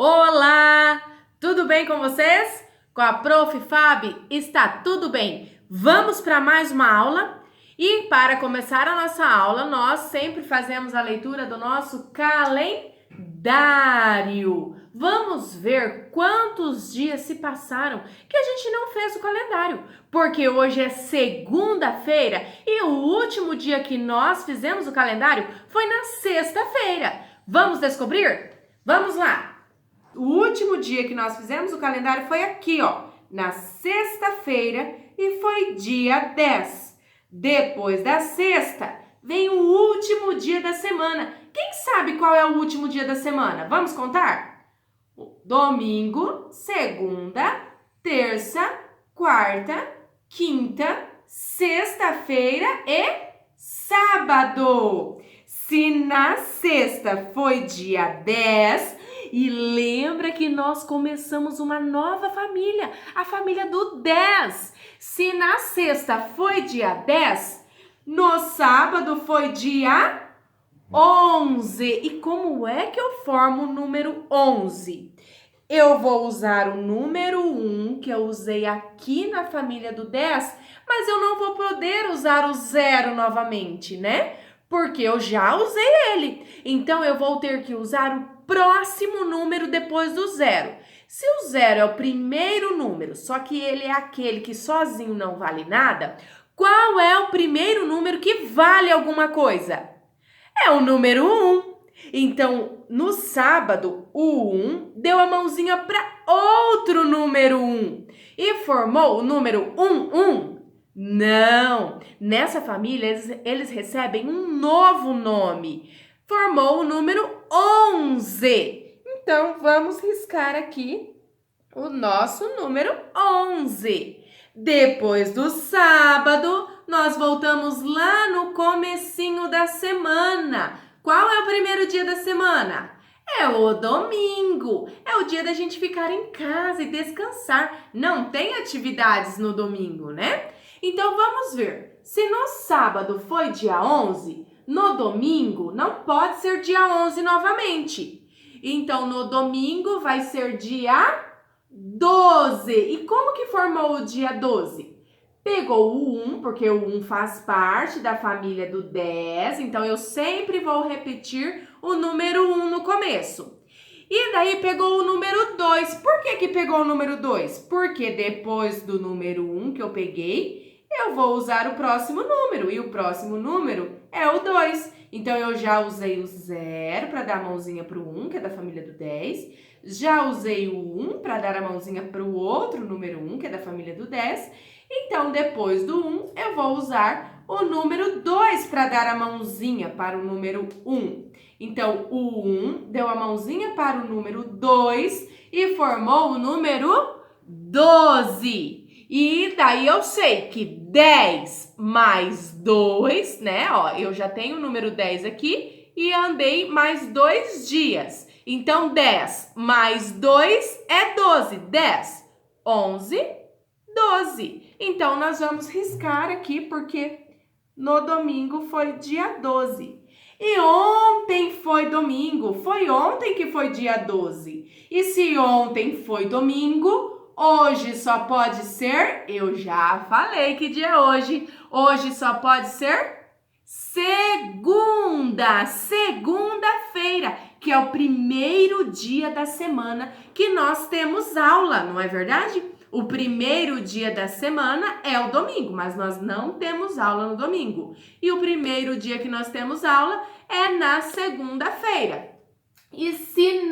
Olá! Tudo bem com vocês? Com a Prof. Fábio está tudo bem. Vamos para mais uma aula? E para começar a nossa aula, nós sempre fazemos a leitura do nosso calendário. Vamos ver quantos dias se passaram que a gente não fez o calendário, porque hoje é segunda-feira e o último dia que nós fizemos o calendário foi na sexta-feira. Vamos descobrir? Vamos lá! O último dia que nós fizemos o calendário foi aqui, ó, na sexta-feira e foi dia 10. Depois da sexta, vem o último dia da semana. Quem sabe qual é o último dia da semana? Vamos contar? Domingo, segunda, terça, quarta, quinta, sexta-feira e sábado. Se na sexta foi dia 10, e lembra que nós começamos uma nova família, a família do 10. Se na sexta foi dia 10, no sábado foi dia 11. E como é que eu formo o número 11? Eu vou usar o número 1 que eu usei aqui na família do 10, mas eu não vou poder usar o 0 novamente, né? Porque eu já usei ele. Então, eu vou ter que usar o próximo número depois do 0. Se o 0 é o primeiro número, só que ele é aquele que sozinho não vale nada, qual é o primeiro número que vale alguma coisa? É o número 1. Então, no sábado, o 1 deu a mãozinha para outro número 1 e formou o número 11. Não! Nessa família, eles recebem um novo nome. Formou o número 11. Então, vamos riscar aqui o nosso número 11. Depois do sábado, nós voltamos lá no comecinho da semana. Qual é o primeiro dia da semana? É o domingo. É o dia da gente ficar em casa e descansar. Não tem atividades no domingo, né? Então, vamos ver. Se no sábado foi dia 11, no domingo não pode ser dia 11 novamente. Então, no domingo vai ser dia 12. E como que formou o dia 12? Pegou o 1, porque o 1 faz parte da família do 10, então eu sempre vou repetir o número 1 no começo. E daí pegou o número 2. Por que pegou o número 2? Porque depois do número 1 que eu peguei, eu vou usar o próximo número, e o próximo número é o 2. Então, eu já usei o 0 para dar a mãozinha para o 1, que é da família do 10. Já usei o 1 para dar a mãozinha para o outro número 1, que é da família do 10. Então, depois do 1, eu vou usar o número 2 para dar a mãozinha para o número 1. Então, o 1 deu a mãozinha para o número 2 e formou o número 12. E daí eu sei que 10 mais 2, né? Ó, eu já tenho o número 10 aqui e andei mais 2 dias. Então, 10 mais 2 é 12. 10, 11, 12. Então, nós vamos riscar aqui porque no domingo foi dia 12. E ontem foi domingo. Foi ontem que foi dia 12. E se ontem foi domingo, hoje só pode ser, eu já falei que dia é hoje. Hoje só pode ser segunda-feira, que é o primeiro dia da semana que nós temos aula, não é verdade? O primeiro dia da semana é o domingo, mas nós não temos aula no domingo. E o primeiro dia que nós temos aula é na segunda-feira. E se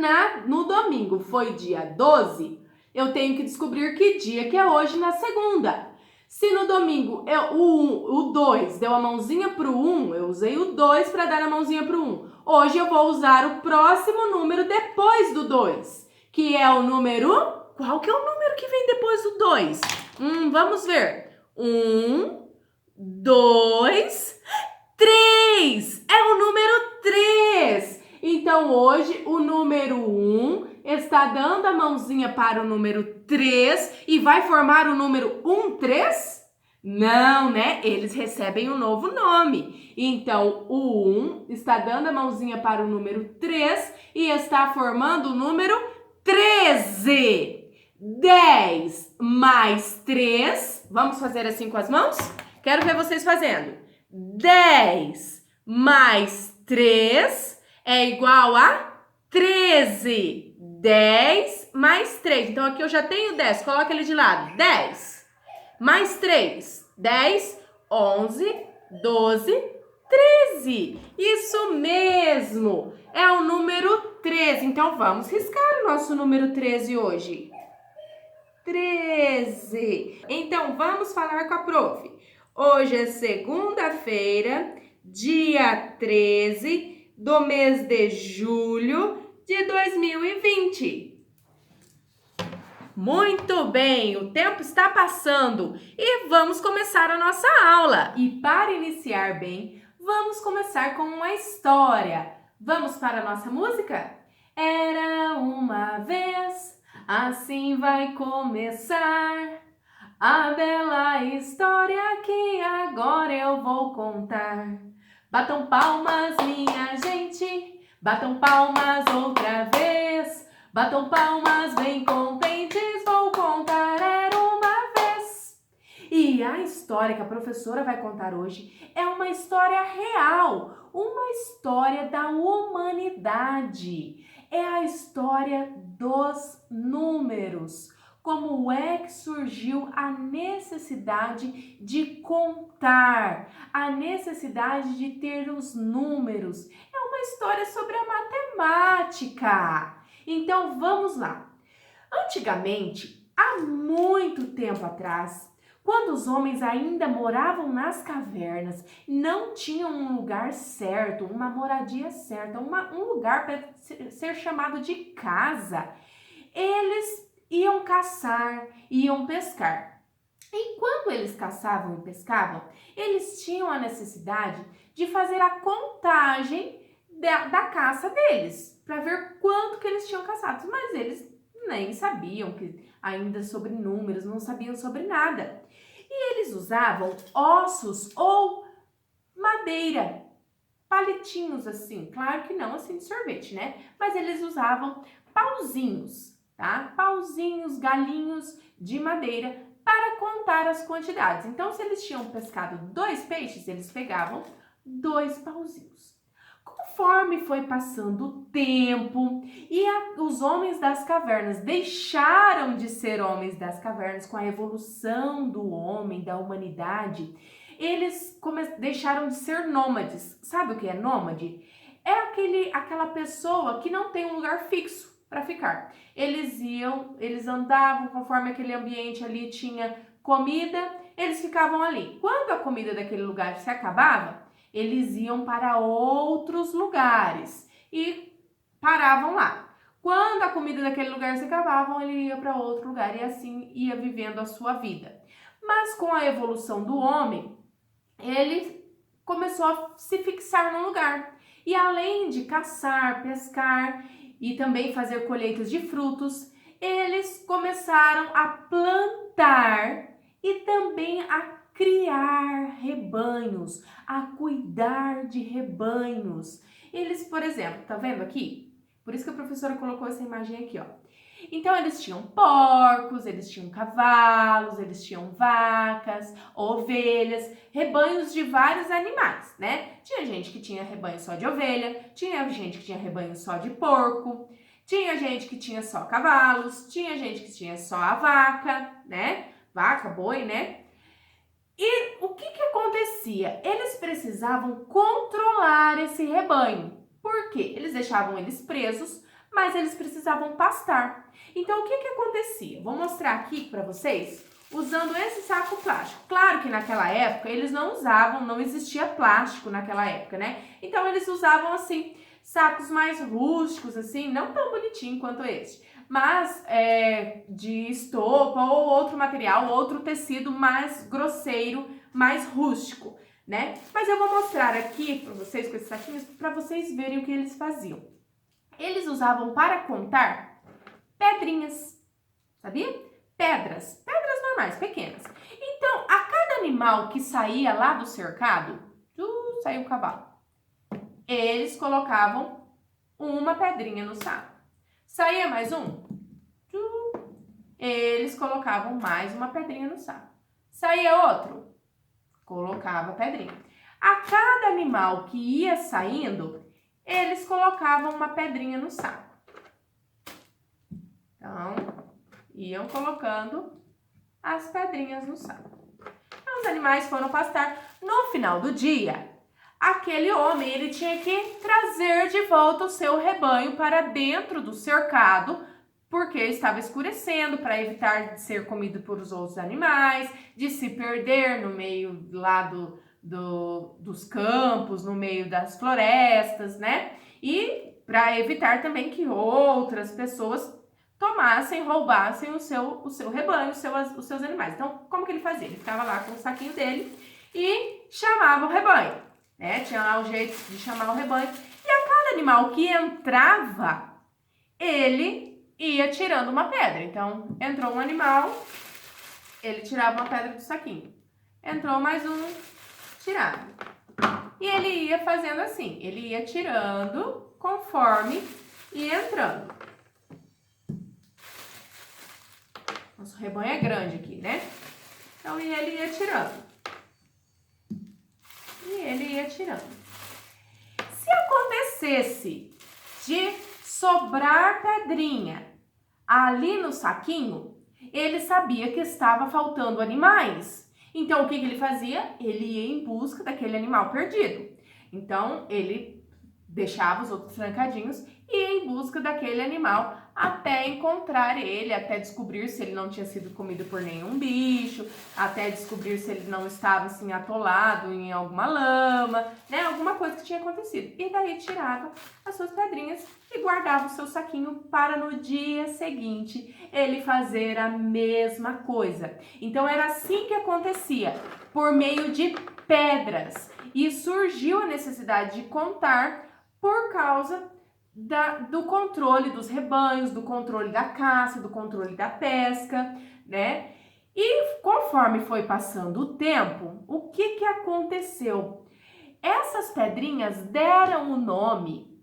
no domingo foi dia 12, eu tenho que descobrir que dia que é hoje na segunda. Se no domingo o 2 deu a mãozinha para o 1, eu usei o 2 para dar a mãozinha para o 1. Hoje eu vou usar o próximo número depois do 2, que é o número... Qual que é o número que vem depois do 2? Vamos ver. 1, 2, 3. É o número 3. Então, hoje, o número 1 está dando a mãozinha para o número 3 e vai formar o número 13? Não, né? Eles recebem um novo nome. Então, o 1 está dando a mãozinha para o número 3 e está formando o número 11. 10 mais 3. Vamos fazer assim com as mãos? Quero ver vocês fazendo. 10 mais 3 é igual a 13. 10 mais 3. Então, aqui eu já tenho 10. Coloca ele de lado. 10 mais 3. 10, 11, 12, 13. Isso mesmo. É o número 13. Então, vamos riscar o nosso número 13 hoje. 13. Então, vamos falar com a prof. Hoje é segunda-feira, dia 13 do mês de julho de 2020. Muito bem, o tempo está passando e vamos começar a nossa aula. E para iniciar bem, vamos começar com uma história. Vamos para a nossa música? Era uma vez... Assim vai começar a bela história que agora eu vou contar. Batam palmas, minha gente, batam palmas outra vez. Batam palmas bem contentes, vou contar, era uma vez. E a história que a professora vai contar hoje é uma história real, uma história da humanidade. É a história dos números. Como é que surgiu a necessidade de contar, a necessidade de ter os números. É uma história sobre a matemática. Então vamos lá. Antigamente, há muito tempo atrás, quando os homens ainda moravam nas cavernas, não tinham um lugar certo, uma moradia certa, um lugar para ser chamado de casa, eles iam caçar, iam pescar. E quando eles caçavam e pescavam, eles tinham a necessidade de fazer a contagem da caça deles, para ver quanto que eles tinham caçado, mas eles nem sabiam ainda sobre números, não sabiam sobre nada. E eles usavam ossos ou madeira, palitinhos assim, claro que não assim de sorvete, né? Mas eles usavam pauzinhos, tá? Pauzinhos, galinhos de madeira para contar as quantidades. Então, se eles tinham pescado 2 peixes, eles pegavam 2 pauzinhos. Conforme foi passando o tempo e os homens das cavernas deixaram de ser homens das cavernas com a evolução do homem, da humanidade, eles deixaram de ser nômades. Sabe o que é nômade? É aquela pessoa que não tem um lugar fixo para ficar. Eles andavam conforme aquele ambiente ali tinha comida, eles ficavam ali. Quando a comida daquele lugar se acabava, eles iam para outros lugares e paravam lá. Quando a comida daquele lugar se acabava, ele ia para outro lugar e assim ia vivendo a sua vida. Mas com a evolução do homem, ele começou a se fixar num lugar. E além de caçar, pescar e também fazer colheitas de frutos, eles começaram a plantar e também a criar rebanhos, a cuidar de rebanhos. Eles, por exemplo, tá vendo aqui? Por isso que a professora colocou essa imagem aqui, ó. Então, eles tinham porcos, eles tinham cavalos, eles tinham vacas, ovelhas, rebanhos de vários animais, né? Tinha gente que tinha rebanho só de ovelha, tinha gente que tinha rebanho só de porco, tinha gente que tinha só cavalos, tinha gente que tinha só a vaca, né? Vaca, boi, né? E o que acontecia? Eles precisavam controlar esse rebanho. Por quê? Eles deixavam eles presos, mas eles precisavam pastar. Então, o que acontecia? Vou mostrar aqui para vocês usando esse saco plástico. Claro que naquela época eles não usavam, não existia plástico naquela época, né? Então, eles usavam assim, sacos mais rústicos, assim, não tão bonitinho quanto este, mas de estopa ou outro material, outro tecido mais grosseiro, mais rústico, né? Mas eu vou mostrar aqui para vocês com esses saquinhos para vocês verem o que eles faziam. Eles usavam para contar pedrinhas, sabia? Pedras normais, pequenas. Então, a cada animal que saía lá do cercado, saiu o cavalo. Eles colocavam uma pedrinha no saco. Saía mais um, eles colocavam mais uma pedrinha no saco. Saía outro, colocava a pedrinha. A cada animal que ia saindo, eles colocavam uma pedrinha no saco. Então, iam colocando as pedrinhas no saco. Então, os animais foram pastar. No final do dia, aquele homem, ele tinha que trazer de volta o seu rebanho para dentro do cercado, porque estava escurecendo, para evitar de ser comido por os outros animais, de se perder no meio lá dos campos, no meio das florestas, né? E para evitar também que outras pessoas tomassem, roubassem o seu rebanho, os seus animais. Então, como que ele fazia? Ele ficava lá com o saquinho dele e chamava o rebanho, né? Tinha lá o jeito de chamar o rebanho. E a cada animal que entrava, ele ia tirando uma pedra. Então, entrou um animal, ele tirava uma pedra do saquinho. Entrou mais um, tirava. E ele ia fazendo assim, ele ia tirando conforme ia entrando. Nosso rebanho é grande aqui, né? Então, ele ia tirando. E ele ia tirando. Se acontecesse de sobrar pedrinha ali no saquinho, ele sabia que estava faltando animais. Então, o que ele fazia? Ele ia em busca daquele animal perdido. Então, ele deixava os outros trancadinhos e ia em busca daquele animal até encontrar ele, até descobrir se ele não tinha sido comido por nenhum bicho, até descobrir se ele não estava assim atolado em alguma lama, né? Alguma coisa que tinha acontecido. E daí tirava as suas pedrinhas e guardava o seu saquinho para no dia seguinte ele fazer a mesma coisa. Então era assim que acontecia, por meio de pedras. E surgiu a necessidade de contar por causa do controle dos rebanhos, do controle da caça, do controle da pesca, né? E conforme foi passando o tempo, o que aconteceu? Essas pedrinhas deram o nome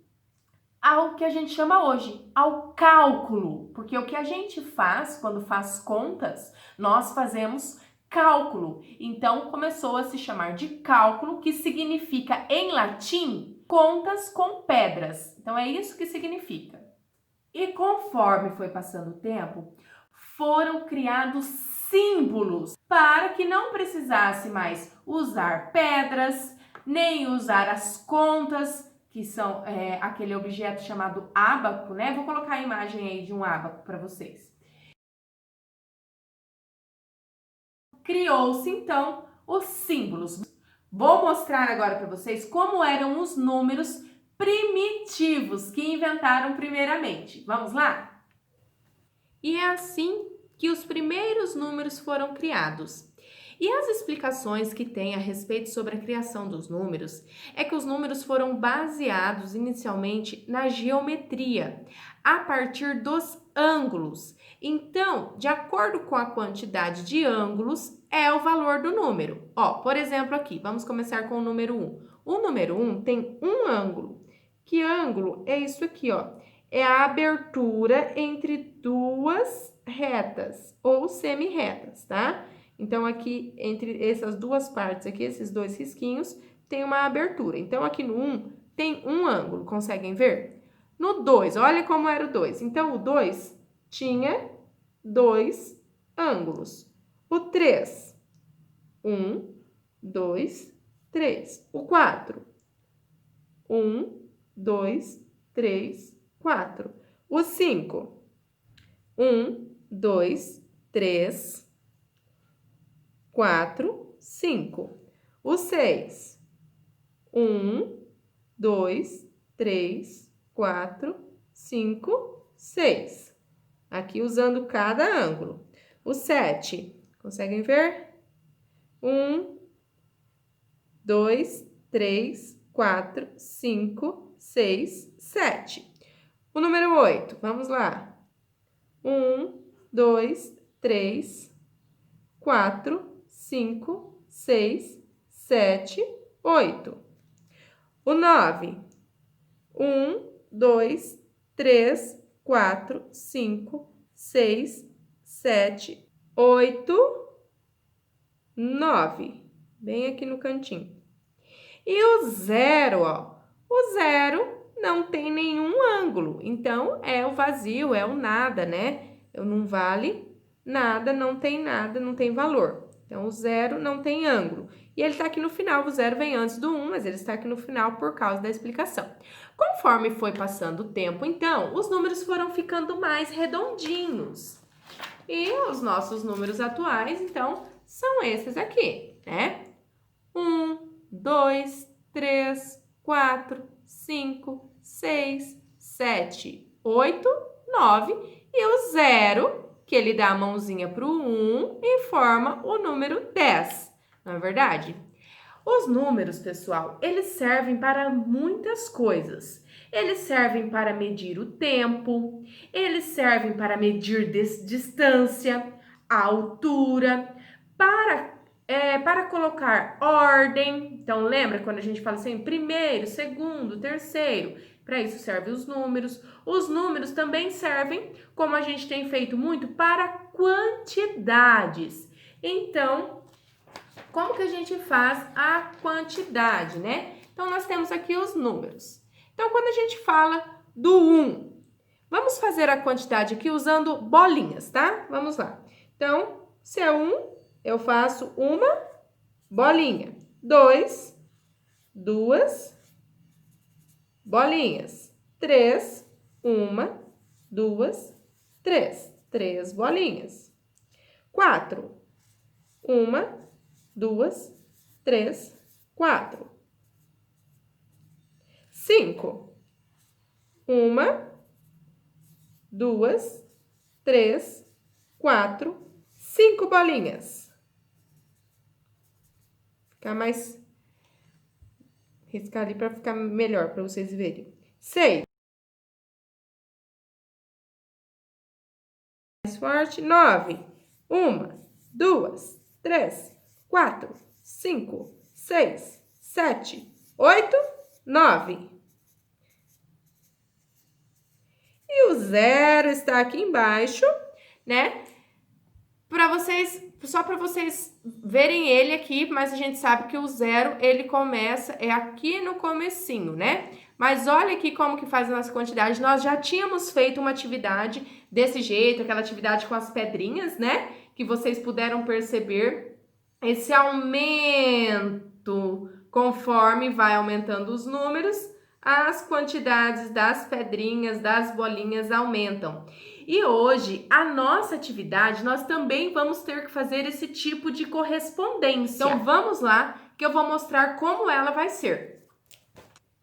ao que a gente chama hoje, ao cálculo, porque o que a gente faz quando faz contas, nós fazemos cálculo. Então começou a se chamar de cálculo, que significa em latim contas com pedras. Então é isso que significa. E conforme foi passando o tempo, foram criados símbolos para que não precisasse mais usar pedras, nem usar as contas, que são aquele objeto chamado ábaco, né? Vou colocar a imagem aí de um ábaco para vocês. Criou-se então os símbolos. Vou mostrar agora para vocês como eram os números primitivos que inventaram primeiramente. Vamos lá? E é assim que os primeiros números foram criados. E as explicações que tem a respeito sobre a criação dos números é que os números foram baseados inicialmente na geometria, a partir dos ângulos. Então, de acordo com a quantidade de ângulos, é o valor do número. Ó, por exemplo, aqui, vamos começar com o número 1. O número 1 tem um ângulo. Que ângulo? É isso aqui, ó. É a abertura entre duas retas ou semi-retas, tá? Então, aqui, entre essas duas partes aqui, esses dois risquinhos, tem uma abertura. Então, aqui no 1 tem um ângulo, conseguem ver? No 2, olha como era o 2. Então, o 2 tinha 2 ângulos. O 3, 1, 2, 3. O 4, 1, 2, 3, 4. O 5, 1, 2, 3, 4, 5. O 6, 1, 2, 3, 4, 5, 6. Aqui usando cada ângulo. O 7, conseguem ver? 1, 2, 3, 4, 5, 6, 7. O número 8, vamos lá. 1, 2, 3, 4, 5, 6, 7, 8. O 9, 1, 2, 3, 4, 5, 6, 7, 8, 9. Bem aqui no cantinho. E o 0, ó. O 0 não tem nenhum ângulo. Então, é o vazio, é o nada, né? Não vale nada, não tem valor. Então, o 0 não tem ângulo. E ele tá aqui no final, o 0 vem antes do 1, mas ele está aqui no final por causa da explicação. Conforme foi passando o tempo, então, os números foram ficando mais redondinhos. E os nossos números atuais, então, são esses aqui, né? 1, 2, 3, 4, 5, 6, 7, 8, 9 e o 0, que ele dá a mãozinha para o 1 e forma o número 10, não é verdade? Os números, pessoal, eles servem para muitas coisas. Eles servem para medir o tempo, eles servem para medir distância, a altura, para colocar ordem. Então, lembra quando a gente fala assim, primeiro, segundo, terceiro? Para isso servem os números. Os números também servem, como a gente tem feito muito, para quantidades. Então, como que a gente faz a quantidade, né? Então, nós temos aqui os números. Então, quando a gente fala do 1, vamos fazer a quantidade aqui usando bolinhas, tá? Vamos lá. Então, se é 1, eu faço uma bolinha. 2, duas bolinhas. 3, uma, duas, três bolinhas. 4, uma, duas, três, 4. 5, uma, duas, três, 4, 5 bolinhas. Ficar mais... riscar ali para ficar melhor, para vocês verem. 6. Mais forte. 9. 1, 2, 3, 4, 5, 6, 7, 8, 9. E o 0 está aqui embaixo, né? Só para vocês verem ele aqui, mas a gente sabe que o 0, ele começa, é aqui no comecinho, né? Mas olha aqui como que faz a nossa quantidade. Nós já tínhamos feito uma atividade desse jeito, aquela atividade com as pedrinhas, né? Que vocês puderam perceber esse aumento conforme vai aumentando os números, as quantidades das pedrinhas, das bolinhas aumentam. E hoje, a nossa atividade, nós também vamos ter que fazer esse tipo de correspondência. Então, vamos lá, que eu vou mostrar como ela vai ser.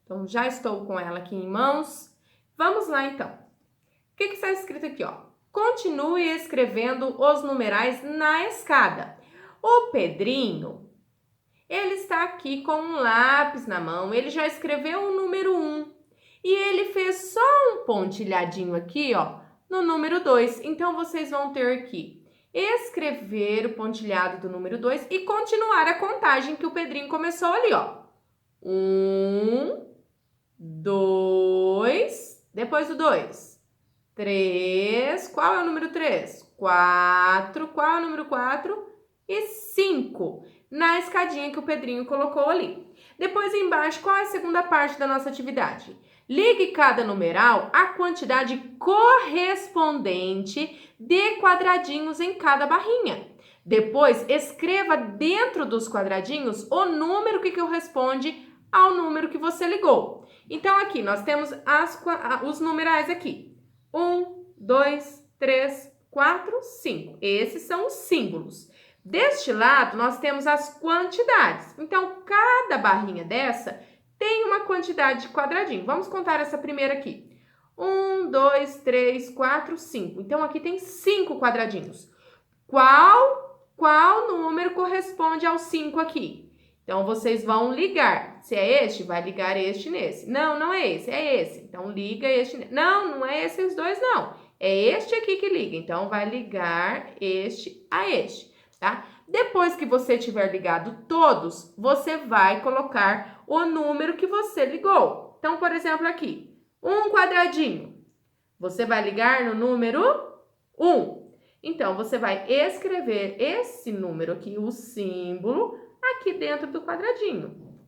Então, já estou com ela aqui em mãos. Vamos lá, então. O que está escrito aqui, ó? Continue escrevendo os numerais na escada. O Pedrinho, ele está aqui com um lápis na mão. Ele já escreveu o número 1. E ele fez só um pontilhadinho aqui, ó, no número 2. Então, vocês vão ter que escrever o pontilhado do número 2 e continuar a contagem que o Pedrinho começou ali, ó. 1, 2, depois do 2. 3, qual é o número 3? 4, qual é o número 4? E 5, na escadinha que o Pedrinho colocou ali. Depois, embaixo, qual é a segunda parte da nossa atividade? Ligue cada numeral à quantidade correspondente de quadradinhos em cada barrinha. Depois, escreva dentro dos quadradinhos o número que corresponde ao número que você ligou. Então, aqui, nós temos os numerais aqui. 1, 2, 3, 4, 5. Esses são os símbolos. Deste lado, nós temos as quantidades. Então, cada barrinha dessa tem uma quantidade de quadradinho. Vamos contar essa primeira aqui. 1, 2, 3, 4, 5. Então, aqui tem 5 quadradinhos. Qual número corresponde ao 5 aqui? Então, vocês vão ligar. Se é este, vai ligar este nesse. Não, não é esse, é esse. Então, liga este nesse. Não, não é esses dois, não. É este aqui que liga. Então, vai ligar este a este, tá? Depois que você tiver ligado todos, você vai colocar o número que você ligou. Então, por exemplo, aqui, um quadradinho. Você vai ligar no número 1. Então, você vai escrever esse número aqui, o símbolo, aqui dentro do quadradinho.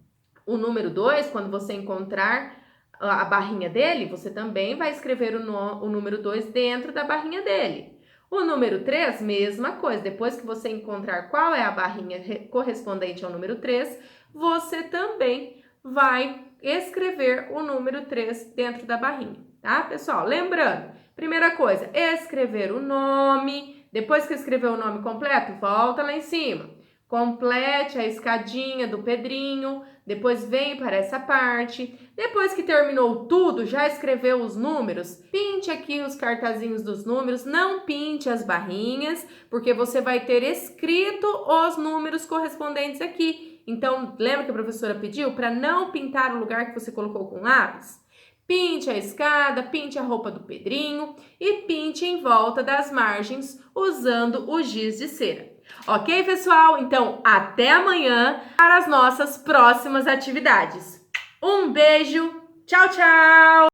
O número 2, quando você encontrar a barrinha dele, você também vai escrever o número 2 dentro da barrinha dele. O número 3, mesma coisa. Depois que você encontrar qual é a barrinha correspondente ao número 3, você também vai escrever o número 3 dentro da barrinha, tá, pessoal? Lembrando, primeira coisa, escrever o nome. Depois que escreveu o nome completo, volta lá em cima. Complete a escadinha do Pedrinho, depois vem para essa parte. Depois que terminou tudo, já escreveu os números, pinte aqui os cartazinhos dos números, não pinte as barrinhas, porque você vai ter escrito os números correspondentes aqui. Então, lembra que a professora pediu para não pintar o lugar que você colocou com lápis? Pinte a escada, pinte a roupa do Pedrinho e pinte em volta das margens usando o giz de cera. Ok, pessoal? Então, até amanhã para as nossas próximas atividades. Um beijo, tchau, tchau!